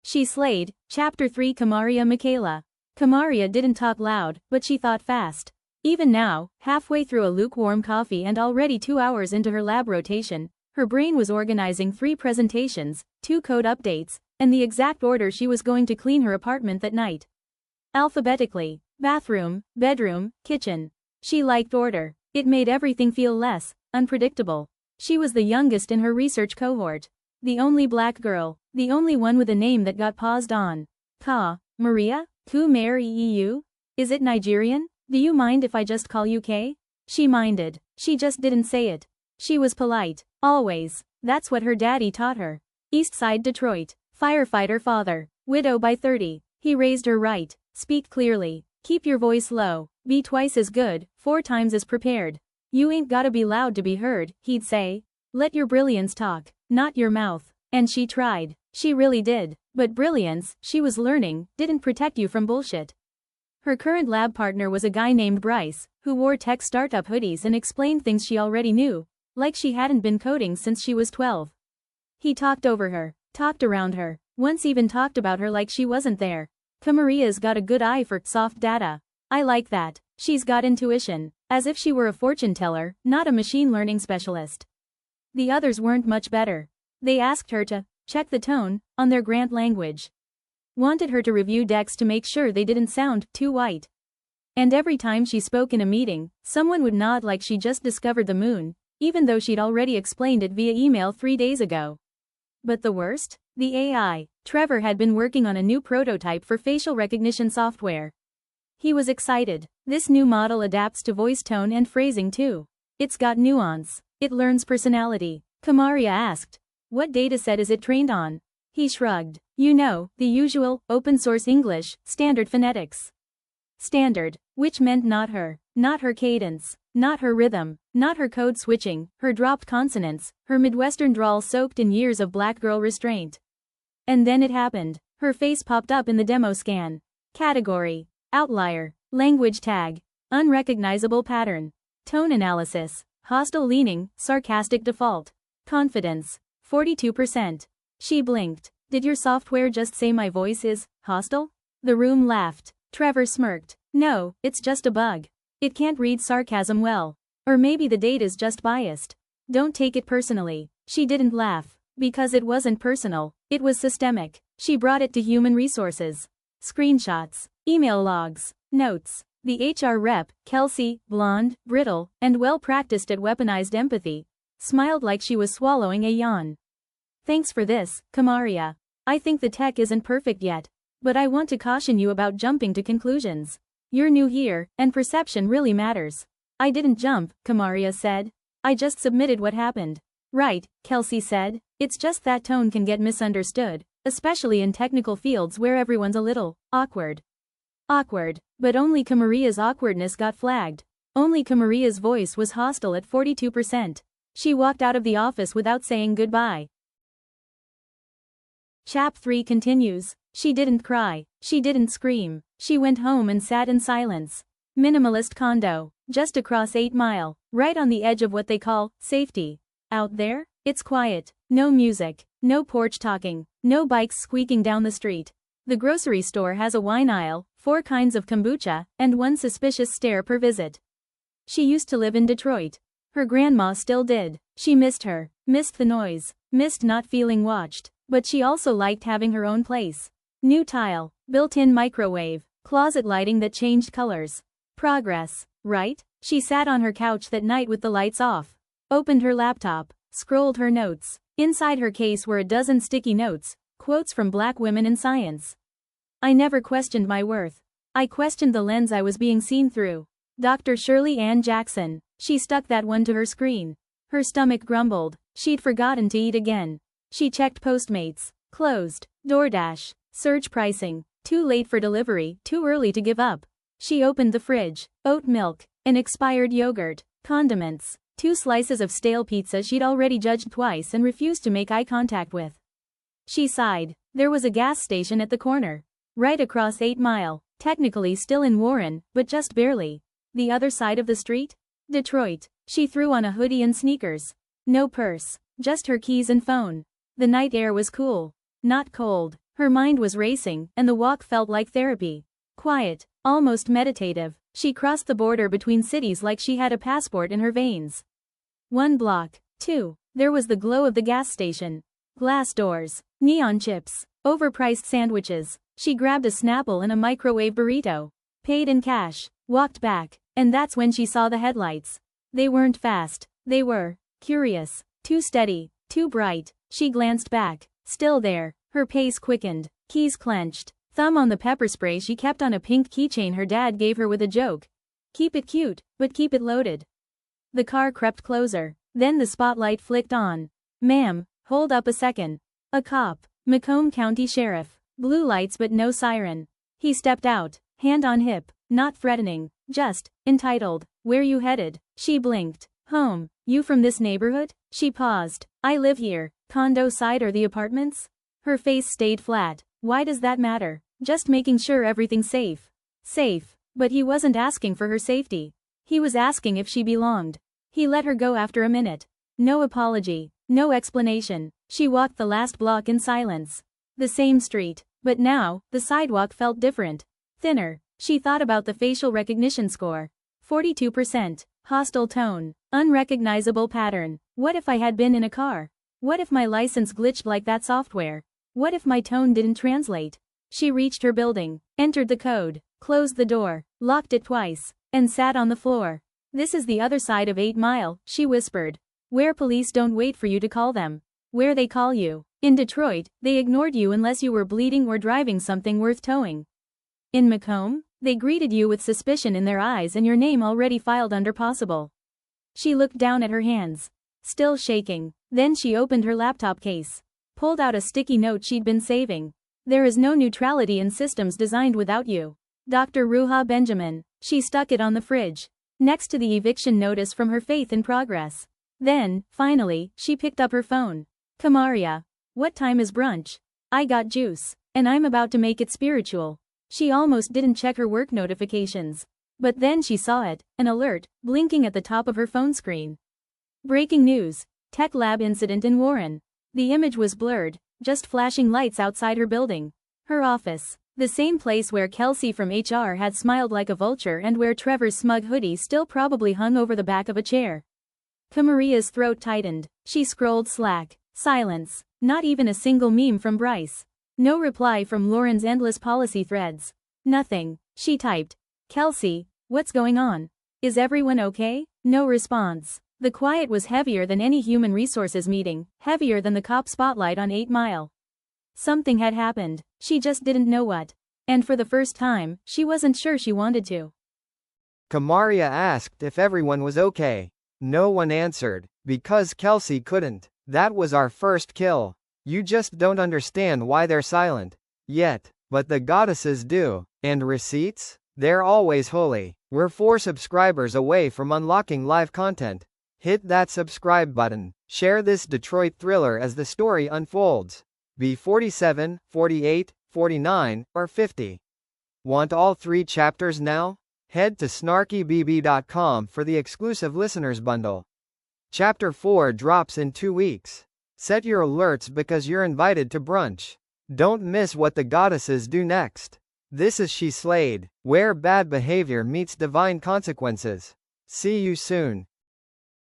She slayed. Chapter 3 Kamaria Micaela. Kamaria didn't talk loud, but she thought fast. Even now, halfway through a lukewarm coffee and already 2 hours into her lab rotation, her brain was organizing 3 presentations, 2 code updates, and the exact order she was going to clean her apartment that night. Alphabetically: bathroom, bedroom, kitchen. She liked order. It made everything feel less unpredictable. She was the youngest in her research cohort. The only black girl. The only one with a name that got paused on. Maria? Ku-Mary-EU? Is it Nigerian? Do you mind if I just call you K? She minded. She just didn't say it. She was polite. Always. That's what her daddy taught her. Eastside Detroit. Firefighter father. Widow by 30. He raised her right. Speak clearly. Keep your voice low. Be twice as good, 4 times as prepared. You ain't gotta be loud to be heard, he'd say. Let your brilliance talk, not your mouth. And she tried. She really did. But brilliance, she was learning, didn't protect you from bullshit. Her current lab partner was a guy named Bryce, who wore tech startup hoodies and explained things she already knew, like she hadn't been coding since she was 12. He talked over her, talked around her, once even talked about her like she wasn't there. Kamaria's got a good eye for soft data. I like that. She's got intuition. As if she were a fortune teller, not a machine learning specialist. The others weren't much better. They asked her to check the tone on their grant language. Wanted her to review decks to make sure they didn't sound too white. And every time she spoke in a meeting, someone would nod like she just discovered the moon, even though she'd already explained it via email 3 days ago. But the worst? The AI. Trevor had been working on a new prototype for facial recognition software. He was excited. This new model adapts to voice tone and phrasing too. It's got nuance. It learns personality. Kamaria asked. What dataset is it trained on? He shrugged. You know, the usual, open source English, standard phonetics. Standard, which meant not her cadence, not her rhythm, not her code switching, her dropped consonants, her Midwestern drawl soaked in years of black girl restraint. And then it happened. Her face popped up in the demo scan. Category: outlier, language tag, unrecognizable pattern, tone analysis, hostile leaning, sarcastic default, confidence, 42%. She blinked. Did your software just say my voice is hostile? The room laughed. Trevor smirked. No, it's just a bug. It can't read sarcasm well. Or maybe the data's just biased. Don't take it personally. She didn't laugh. Because it wasn't personal, it was systemic. She brought it to human resources. Screenshots, email logs, notes. The HR rep, Kelsey, blonde, brittle, and well-practiced at weaponized empathy, smiled like she was swallowing a yawn. Thanks for this, Kamaria. I think the tech isn't perfect yet. But I want to caution you about jumping to conclusions. You're new here, and perception really matters. I didn't jump, Kamaria said. I just submitted what happened. Right, Kelsey said. It's just that tone can get misunderstood, especially in technical fields where everyone's a little awkward. But only Kamaria's awkwardness got flagged. Only Kamaria's voice was hostile at 42%. She walked out of the office without saying goodbye. Chap 3 continues. She didn't cry. She didn't scream. She went home and sat in silence. Minimalist condo, just across 8 Mile, right on the edge of what they call safety. Out there, it's quiet. No music, no porch talking, no bikes squeaking down the street. The grocery store has a wine aisle, 4 kinds of kombucha, and 1 suspicious stare per visit. She used to live in Detroit. Her grandma still did. She missed her, missed the noise, missed not feeling watched, but she also liked having her own place. New tile, built-in microwave, closet lighting that changed colors. Progress, right? She sat on her couch that night with the lights off, opened her laptop, scrolled her notes. Inside her case were a dozen sticky notes, quotes from black women in science. I never questioned my worth. I questioned the lens I was being seen through. Dr. Shirley Ann Jackson. She stuck that one to her screen. Her stomach grumbled. She'd forgotten to eat again. She checked Postmates. Closed. DoorDash. Surge pricing. Too late for delivery, too early to give up. She opened the fridge. Oat milk. An expired yogurt. Condiments. 2 slices of stale pizza she'd already judged twice and refused to make eye contact with. She sighed. There was a gas station at the corner. Right across 8 Mile. Technically still in Warren, but just barely. The other side of the street? Detroit. She threw on a hoodie and sneakers. No purse. Just her keys and phone. The night air was cool. Not cold. Her mind was racing, and the walk felt like therapy. Quiet, almost meditative, she crossed the border between cities like she had a passport in her veins. 1 block. 2. There was the glow of the gas station. Glass doors, neon chips, overpriced sandwiches. She grabbed a Snapple and a microwave burrito. Paid in cash, walked back, and that's when she saw the headlights. They weren't fast, they were curious, too steady, too bright. She glanced back, still there, her pace quickened, keys clenched, thumb on the pepper spray she kept on a pink keychain her dad gave her with a joke. Keep it cute, but keep it loaded. The car crept closer, then the spotlight flicked on. Ma'am, hold up a second. A cop, Macomb County Sheriff, blue lights but no siren. He stepped out, hand on hip, not threatening, just entitled. Where you headed? She blinked. Home. You from this neighborhood? She paused. I live here. Condo side or the apartments? Her face stayed flat. Why does that matter? Just making sure everything's safe. Safe. But he wasn't asking for her safety. He was asking if she belonged. He let her go after a minute. No apology. No explanation. She walked the last block in silence. The same street. But now, the sidewalk felt different. Thinner. She thought about the facial recognition score. 42%. Hostile tone. Unrecognizable pattern. What if I had been in a car? What if my license glitched like that software? What if my tone didn't translate? She reached her building, entered the code, closed the door, locked it twice, and sat on the floor. This is the other side of 8 Mile, she whispered. Where police don't wait for you to call them. Where they call you. In Detroit, they ignored you unless you were bleeding or driving something worth towing. In Macomb, they greeted you with suspicion in their eyes and your name already filed under possible. She looked down at her hands, still shaking. Then she opened her laptop case, pulled out a sticky note she'd been saving. There is no neutrality in systems designed without you. Dr. Ruha Benjamin. She stuck it on the fridge, next to the eviction notice from her Faith in Progress. Then, finally, she picked up her phone. Kamaria. What time is brunch? I got juice, and I'm about to make it spiritual. She almost didn't check her work notifications. But then she saw it, an alert, blinking at the top of her phone screen. Breaking news. Tech lab incident in Warren. The image was blurred, just flashing lights outside her building. Her office. The same place where Kelsey from HR had smiled like a vulture and where Trevor's smug hoodie still probably hung over the back of a chair. Kamaria's throat tightened. She scrolled Slack. Silence. Not even a single meme from Bryce. No reply from Lauren's endless policy threads. Nothing. She typed. Kelsey, what's going on? Is everyone okay? No response. The quiet was heavier than any human resources meeting, heavier than the cop spotlight on 8 Mile. Something had happened, she just didn't know what. And for the first time, she wasn't sure she wanted to. Kamaria asked if everyone was okay. No one answered, because Kelsey couldn't. That was our first kill. You just don't understand why they're silent. Yet. But the goddesses do. And receipts? They're always holy. We're 4 subscribers away from unlocking live content. Hit that subscribe button. Share this Detroit thriller as the story unfolds. Be 47, 48, 49, or 50. Want all 3 chapters now? Head to snarkybb.com for the exclusive listeners bundle. Chapter 4 drops in 2 weeks. Set your alerts because you're invited to brunch. Don't miss what the goddesses do next. This is She Slayed, where bad behavior meets divine consequences. See you soon.